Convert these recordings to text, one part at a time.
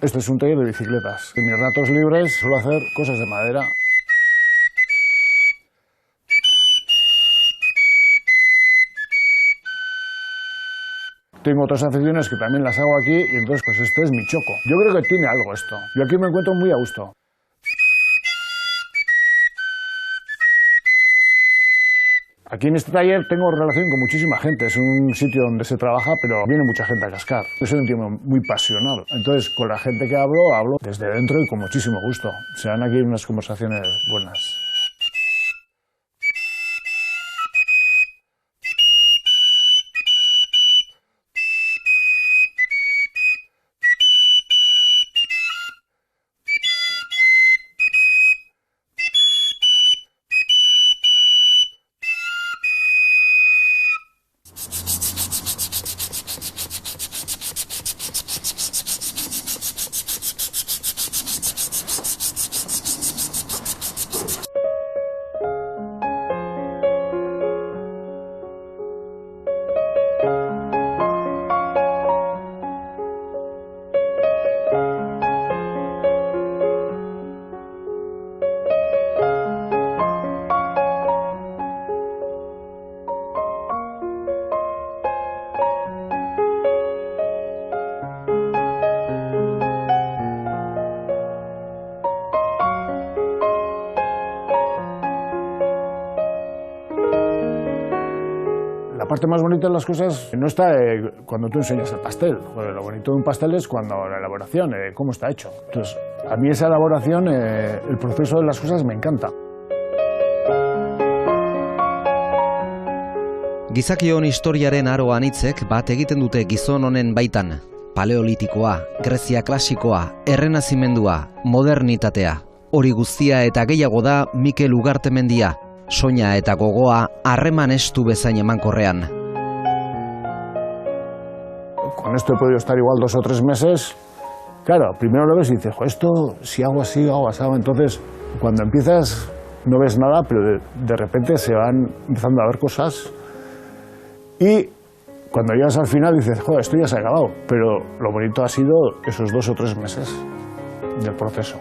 Este es un taller de bicicletas. En mis ratos libres suelo hacer cosas de madera. Tengo otras aficiones que también las hago aquí y entonces pues este es mi choco. Yo creo que tiene algo esto. Yo aquí me encuentro muy a gusto. Aquí en este taller tengo relación con muchísima gente. Es un sitio donde se trabaja, pero viene mucha gente a cascar. Yo soy un tío muy pasional. Entonces, con la gente que hablo desde dentro y con muchísimo gusto. Se dan aquí unas conversaciones buenas. La parte más bonita de las cosas no está cuando tú enseñas el pastel. Joder, lo bonito de un pastel es cuando la elaboración, cómo está hecho. Entonces, a mí esa elaboración, el proceso de las cosas me encanta. Gizakion historiaren aro anitzek bat egiten dute gizon honen baitan. Paleolitikoa, Grezia klasikoa, errenazimendua, modernitatea. Hori guztia eta gehiago da Mikel Ugartemendia. Soina eta gogoa harreman estu bezain emankorrean. Con esto he podido estar igual 2 o 3 meses. Claro, primero lo ves y dices, esto si hago así, hago asado. Entonces, cuando empiezas no ves nada, pero de repente se van empezando a ver cosas. Y cuando llegas al final dices, joder, esto ya se ha acabado. Pero lo bonito ha sido esos 2 o 3 meses del proceso.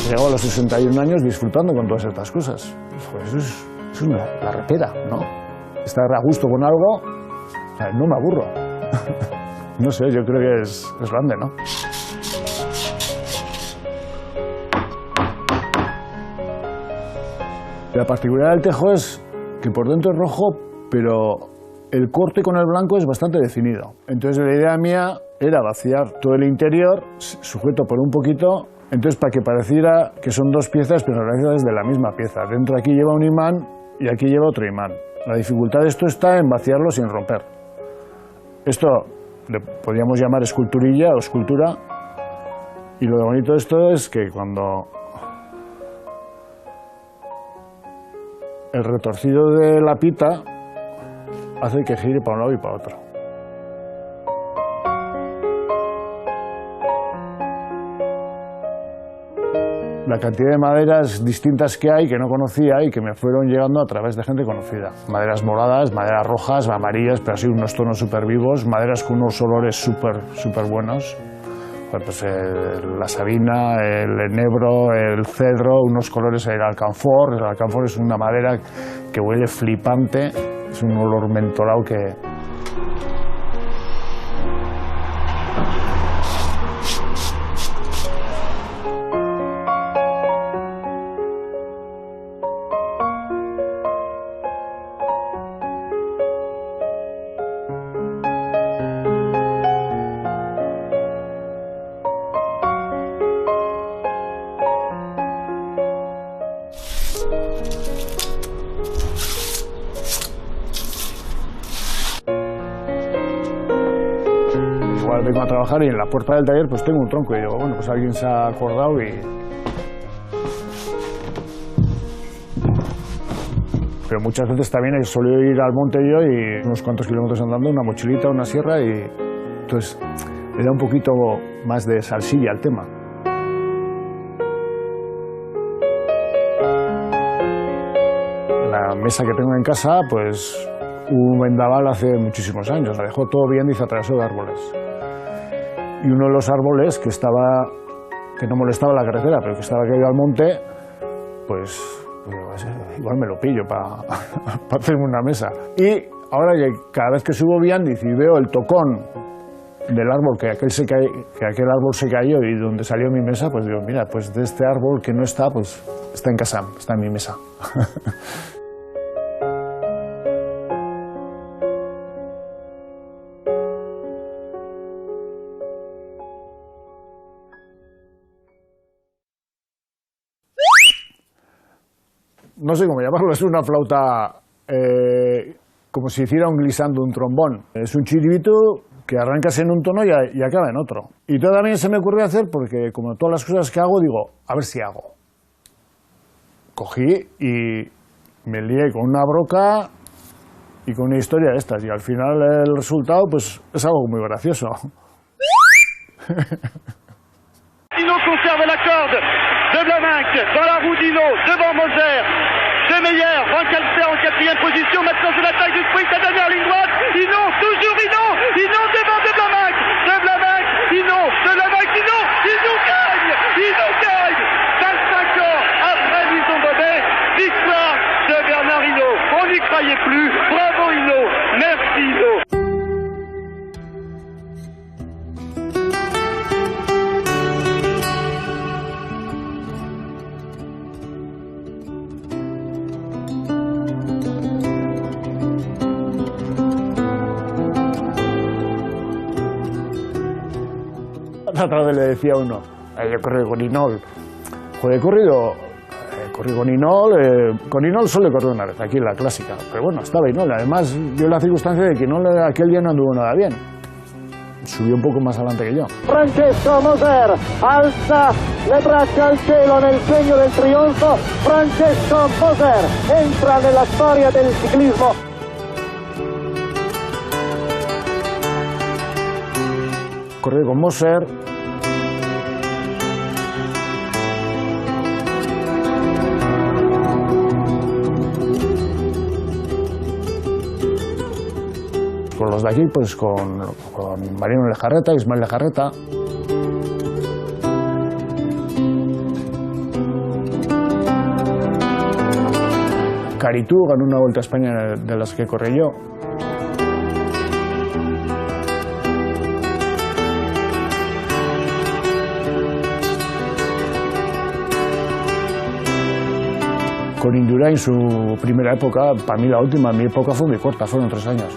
Llego a los 61 años disfrutando con todas estas cosas. Pues eso es la repera, ¿no? Estar a gusto con algo, no me aburro. No sé, yo creo que es grande, ¿no? La particularidad del tejo es que por dentro es rojo, pero el corte con el blanco es bastante definido. Entonces la idea mía era vaciar todo el interior, sujeto por un poquito. Entonces, para que pareciera que son 2 piezas, pero en realidad es de la misma pieza. Dentro aquí lleva un imán y aquí lleva otro imán. La dificultad de esto está en vaciarlo sin romper. Esto le podríamos llamar esculturilla o escultura. Y lo bonito de esto es que cuando el retorcido de la pita hace que gire para un lado y para otro. La cantidad de maderas distintas que hay, que no conocía y que me fueron llegando a través de gente conocida. Maderas moradas, maderas rojas, amarillas, pero así unos tonos súper vivos, maderas con unos olores súper buenos. Pues la sabina, el enebro, el cedro, unos colores, el alcanfor. El alcanfor es una madera que huele flipante, es un olor mentolado que... Igual vengo a trabajar y en la puerta del taller pues tengo un tronco y digo, bueno, pues alguien se ha acordado y... Pero muchas veces también he solido ir al monte yo y unos cuantos kilómetros andando, una mochilita, una sierra y... Entonces le da un poquito más de salsilla al tema. La mesa que tengo en casa, pues Hubo un vendaval hace muchísimos años, dejó todo bien y se atravesó de árboles. Y uno de los árboles que no molestaba la carretera, pero que estaba caído al monte, pues igual me lo pillo para hacerme una mesa. Y ahora cada vez que subo Viandiz y veo el tocón del árbol, que aquel árbol se cayó y donde salió mi mesa, pues digo, mira, pues de este árbol que no está, pues está en casa, está en mi mesa. No sé cómo llamarlo, es una flauta como si hiciera un glissando, un trombón. Es un chiribito que arrancas en un tono y acaba en otro. Y todavía se me ocurrió hacer porque, como todas las cosas que hago, digo, a ver si hago. Cogí y me lié con una broca y con una historia de estas. Y al final el resultado pues es algo muy gracioso. Dino conserve la corde de Blamack dans la roue d'Hino, devant Moser, De Meyer, Van Calster en quatrième position, maintenant c'est l'attaque du sprint, la dernière ligne droite, Hino, toujours Hino devant de Blamack, Hino, Hino gagne, 25 ans après Lison Bobet, victoire de Bernard Hinault, on n'y croyait plus, bravo Hinault, merci Hinault. Otra vez le decía a uno, yo he corrido con Hinault. Joder, he corrido con Hinault solo he corrido una vez, aquí en la clásica. Pero bueno, estaba Hinault. Además, dio la circunstancia de que Hinault aquel día no anduvo nada bien. Subió un poco más adelante que yo. Francesco Moser alza le braccia al cielo nel segno del trionfo. Francesco Moser entra nella storia del ciclismo. Corrí con Moser. Con los de aquí, pues con Mariano Lejarreta, Ismael Lejarreta. Caritú ganó una Vuelta a España de las que corrí yo. Con Indurain, su primera época, para mí la última, mi época fue muy corta, fueron 3 años.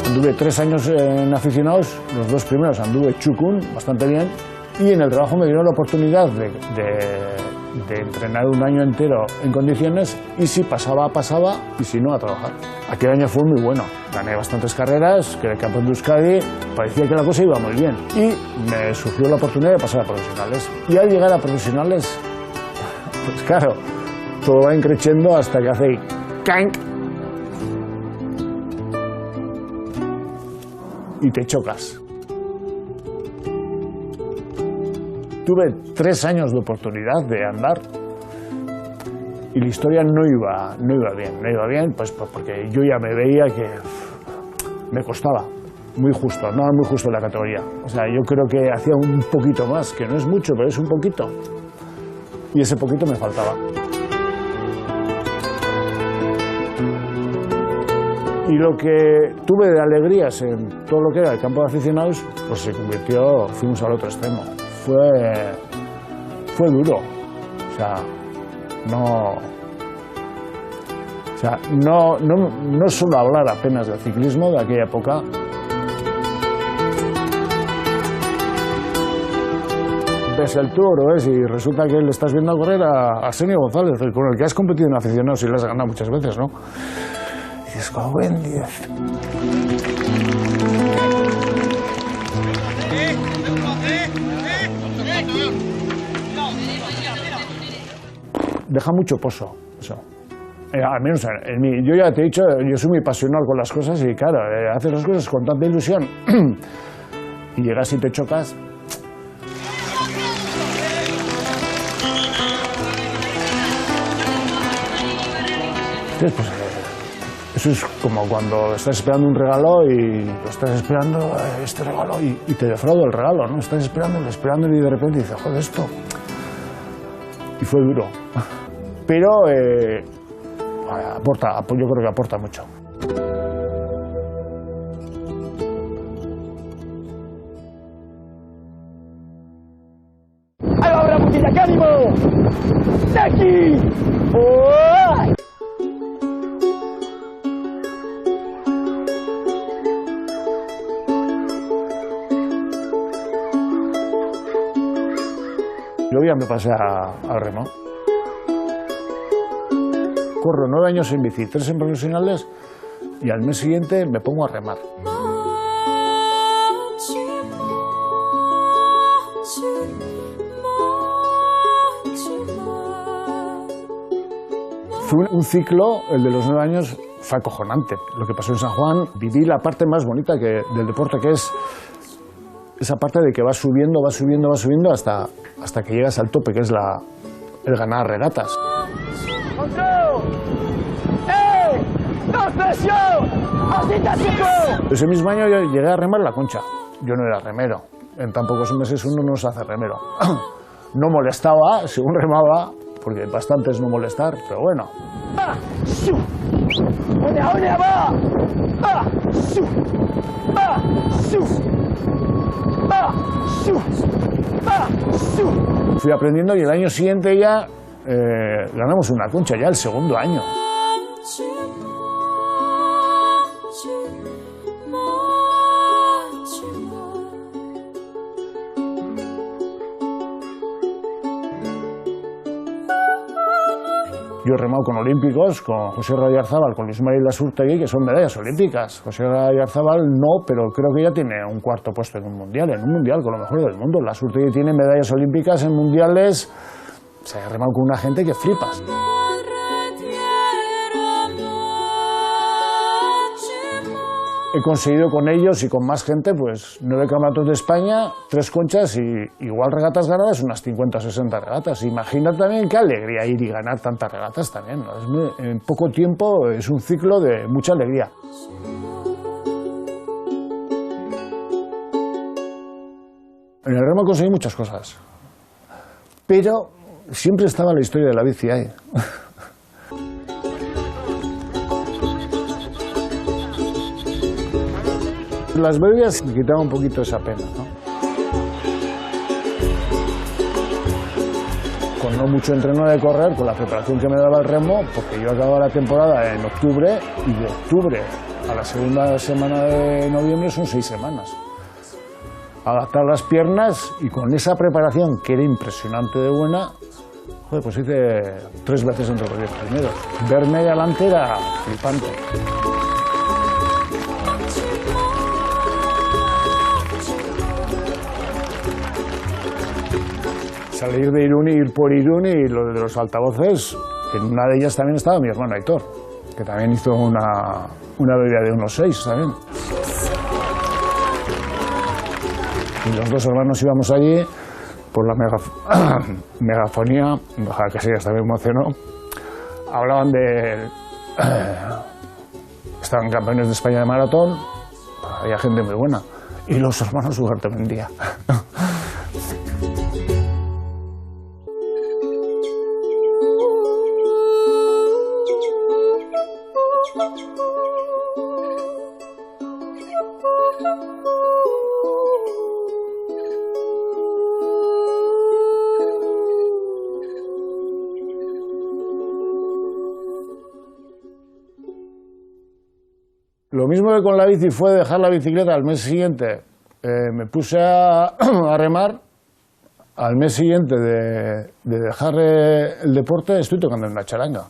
Anduve 3 años en aficionados, los 2 primeros anduve chucún, bastante bien, y en el trabajo me dieron la oportunidad de entrenar un año entero en condiciones, y si pasaba, pasaba, y si no, a trabajar. Aquel año fue muy bueno, gané bastantes carreras, quedé campeón de Euskadi, parecía que la cosa iba muy bien, y me surgió la oportunidad de pasar a profesionales. Y al llegar a profesionales, pues claro, todo va increciendo hasta que hace ¡canc! Y te chocas. Tuve 3 años de oportunidad de andar y la historia no iba bien, pues porque yo ya me veía que me costaba, muy justo, no era muy justo la categoría. O sea, yo creo que hacía un poquito más, que no es mucho, pero es un poquito. Y ese poquito me faltaba. Y lo que tuve de alegrías en todo lo que era el campo de aficionados, pues se convirtió, fuimos al otro extremo. Fue duro. O sea, no suelo hablar apenas del ciclismo de aquella época. Ves el Tour, y resulta que le estás viendo correr a Arsenio González, con el que has competido en aficionados y le has ganado muchas veces, ¿no? Y dices, como buen 10. Deja mucho pozo, eso. Al menos en mí. Yo ya te he dicho, yo soy muy pasional con las cosas y claro, haces las cosas con tanta ilusión y llegas y te chocas. Entonces, pues, eso es como cuando estás esperando un regalo y lo estás esperando, este regalo, y te defrauda el regalo, ¿no? Estás esperando y de repente dices, joder, esto. Y fue duro. Pero yo creo que aporta mucho. ¡Ahí va Bramutilla! ¡Qué ánimo! ¡De aquí! ¡Oh! Yo ya me pasé al remo. Corro 9 años en bici, 3 en profesionales, y al mes siguiente me pongo a remar. Fue un ciclo, el de los 9 años, fue acojonante. Lo que pasó en San Juan, viví la parte más bonita del deporte, que es esa parte de que vas subiendo hasta que llegas al tope, que es el ganar regatas. Ese mismo año yo llegué a remar la Concha. Yo no era remero. En tan pocos meses uno no se hace remero. No molestaba, según remaba, porque bastante es no molestar, pero bueno. Fui aprendiendo y el año siguiente ya ganamos una Concha, ya el segundo año. Yo he remado con olímpicos, con José Oyarzábal, con Luis María Lasúrtegui, que son medallas olímpicas. José Oyarzábal no, pero creo que ya tiene un 4º puesto en un mundial con lo mejor del mundo. Lasúrtegui tiene medallas olímpicas en mundiales. Se ha remado con una gente que flipas. He conseguido con ellos y con más gente, pues 9 campeonatos de España, 3 Conchas y igual regatas ganadas, unas 50 o 60 regatas. Imagina también qué alegría ir y ganar tantas regatas también, ¿no? En poco tiempo es un ciclo de mucha alegría. En el remo conseguí muchas cosas, pero siempre estaba la historia de la bici ahí. Las bebidas me quitaban un poquito esa pena, ¿no? Con no mucho entreno de correr, con la preparación que me daba el remo, porque yo acababa la temporada en octubre, y de octubre a la segunda semana de noviembre son 6 semanas. Adaptar las piernas, y con esa preparación, que era impresionante de buena, joder, pues hice 3 veces entre los 10 primeros. Verme ahí adelante era flipante. Salir de Irún, ir por Irún, y lo de los altavoces, en una de ellas también estaba mi hermano Aitor, que también hizo una bebida de unos 6 también. Y los 2 hermanos íbamos allí por la megafonía, que sí, hasta me emocionó. Hablaban de... estaban campeones de España de maratón, había gente muy buena, y los hermanos Ugarte Mendía. Lo mismo que con la bici fue dejar la bicicleta. Al mes siguiente me puse a remar. Al mes siguiente de dejar el deporte estoy tocando en una charanga.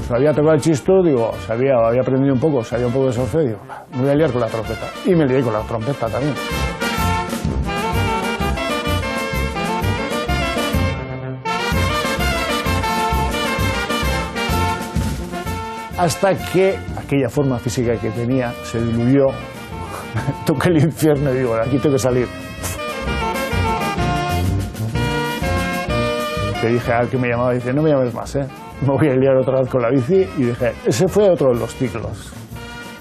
Sabía tocar el chisto, digo, había aprendido un poco, sabía un poco de solfeo, digo, me voy a liar con la trompeta. Y me lié con la trompeta también. hasta que aquella forma física que tenía se diluyó, toqué el infierno y digo, de aquí tengo que salir. Le dije al que me llamaba, dice, no me llames más, me voy a liar otra vez con la bici, y dije, ese fue otro de los ciclos.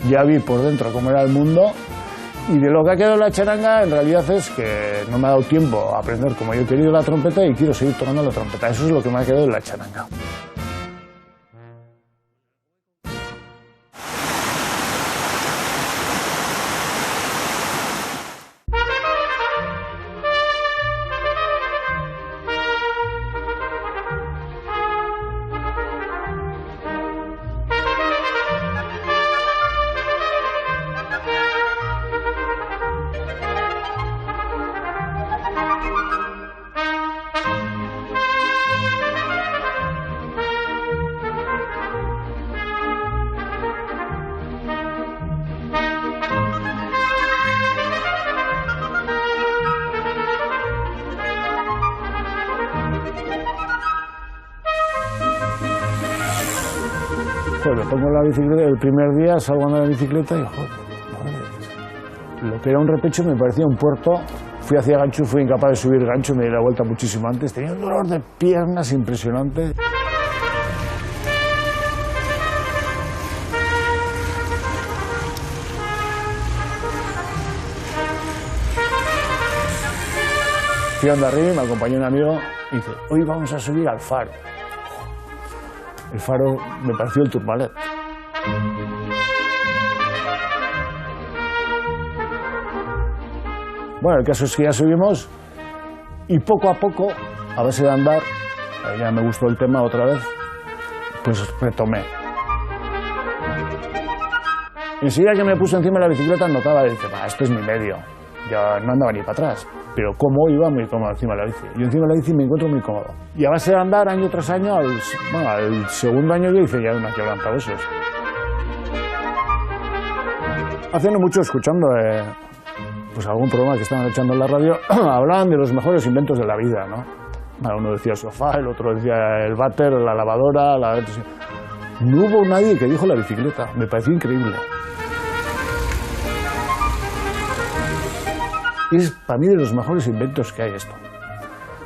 Ya vi por dentro cómo era el mundo, y de lo que ha quedado en la charanga en realidad es que no me ha dado tiempo a aprender como yo he querido la trompeta y quiero seguir tocando la trompeta. Eso es lo que me ha quedado en la charanga. Pues me pongo la bicicleta, el primer día salgo andando en la bicicleta y joder, lo que era un repecho me parecía un puerto. Fui hacia Gancho, fui incapaz de subir Gancho, me di la vuelta muchísimo antes, tenía un dolor de piernas impresionante. Fui a Hondarribia, me acompañó un amigo y dice, hoy vamos a subir al Faro. El Faro me pareció el Tourmalet. Bueno, el caso es que ya subimos y poco a poco, a base de andar, ya me gustó el tema otra vez, pues retomé. Enseguida que me puse encima de la bicicleta notaba y dije, esto es mi medio. Yo no andaba ni para atrás, pero como iba muy cómodo encima de la bici. Yo encima de la bici me encuentro muy cómodo. Y a base de andar año tras año, al segundo año yo hice ya una quebrantahuesos. Hace no mucho escuchando pues algún programa que estaban echando en la radio, hablaban de los mejores inventos de la vida, ¿no? Uno decía el sofá, el otro decía el váter, la lavadora, No hubo nadie que dijo la bicicleta, me pareció increíble. Es para mí de los mejores inventos que hay esto.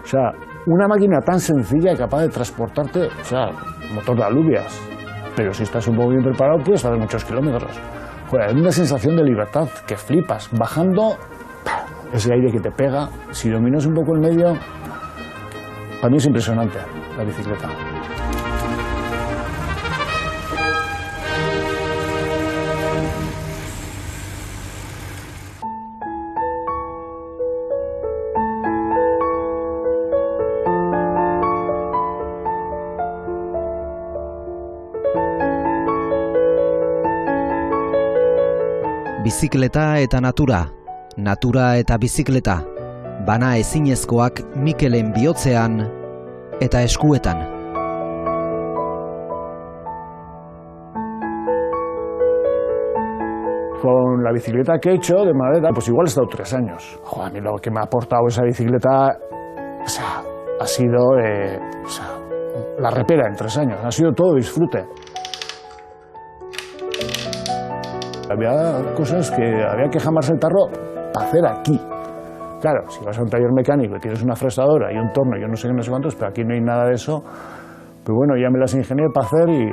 O sea, una máquina tan sencilla capaz de transportarte, o sea, motor de alubias, pero si estás un poco bien preparado puedes hacer muchos kilómetros. Joder, es una sensación de libertad que flipas. Bajando, ese aire que te pega, si dominas un poco el medio, para mí es impresionante la bicicleta. Bizikleta eta natura, natura eta bizikleta, bana ezinezkoak Mikelen bihotzean eta eskuetan. Con la bicicleta que he hecho de madera, pues igual he estado 3 años. Joder, a mí lo que me ha aportado esa bicicleta, o sea, ha sido la repera en 3 años, ha sido todo disfrute. Había cosas que había que jamarse el tarro para hacer aquí. Claro, si vas a un taller mecánico y tienes una fresadora y un torno y yo no sé qué, no sé cuántos, pero aquí no hay nada de eso. Pero bueno, ya me las ingenié para hacer y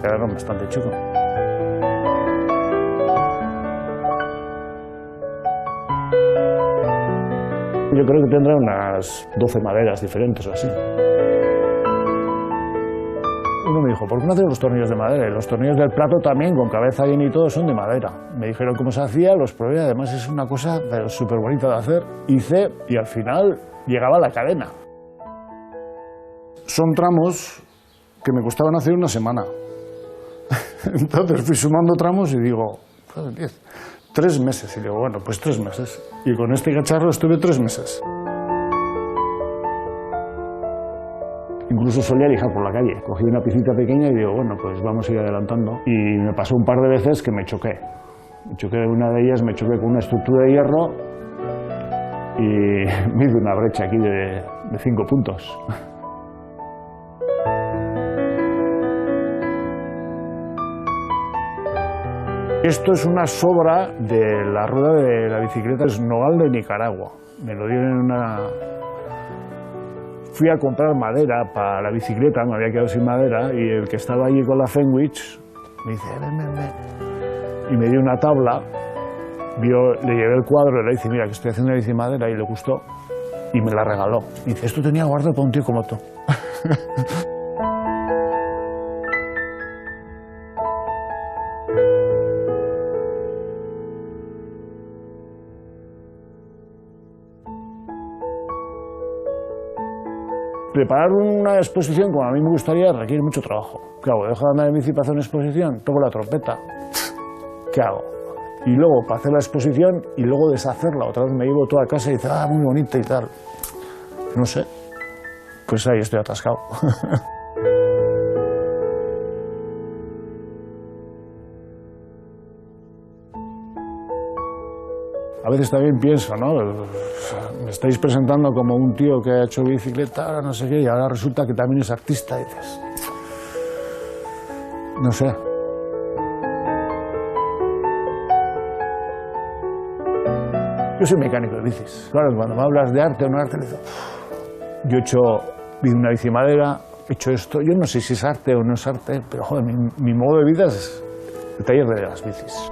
quedaron bastante chulo. Yo creo que tendrá unas 12 maderas diferentes o así. Uno me dijo, ¿por qué no haces los tornillos de madera? Y los tornillos del plato también, con cabeza bien y todo, son de madera. Me dijeron cómo se hacía, los probé, además es una cosa súper bonita de hacer. Hice y al final llegaba la cadena. Son tramos que me costaban hacer una semana. Entonces fui sumando tramos y digo, 3 meses. Y digo, bueno, pues 3 meses. Y con este cacharro estuve 3 meses. Incluso solía lijar por la calle. Cogí una piscita pequeña y digo, bueno, pues vamos a ir adelantando. Y me pasó un par de veces que me choqué. Una de ellas me choqué con una estructura de hierro y me hice una brecha aquí de 5 puntos. Esto es una sobra de la rueda de la bicicleta, es nogal de Nicaragua. Me lo dieron en una... Fui a comprar madera para la bicicleta, me había quedado sin madera, y el que estaba allí con la Fenwich me dice, ven. Y me dio una tabla, le llevé el cuadro y le dije, mira, que estoy haciendo una bici de madera, y le gustó, y me la regaló. Y dice, esto tenía guardado para un tío como tú. Preparar una exposición como a mí me gustaría requiere mucho trabajo. ¿Qué hago? ¿Dejo de andar en bici para hacer una exposición? Toco la trompeta. ¿Qué hago? Y luego para hacer la exposición y luego deshacerla. Otra vez me llevo toda a casa y dice, muy bonita y tal. No sé. Pues ahí estoy atascado. A veces también pienso, ¿no? Me estáis presentando como un tío que ha hecho bicicleta, ahora no sé qué, y ahora resulta que también es artista, y dices... No sé. Yo soy mecánico de bicis. Claro, cuando me hablas de arte o no arte, le digo... Yo he hecho una bici de madera, he hecho esto... Yo no sé si es arte o no es arte, pero joder, mi modo de vida es el taller de las bicis.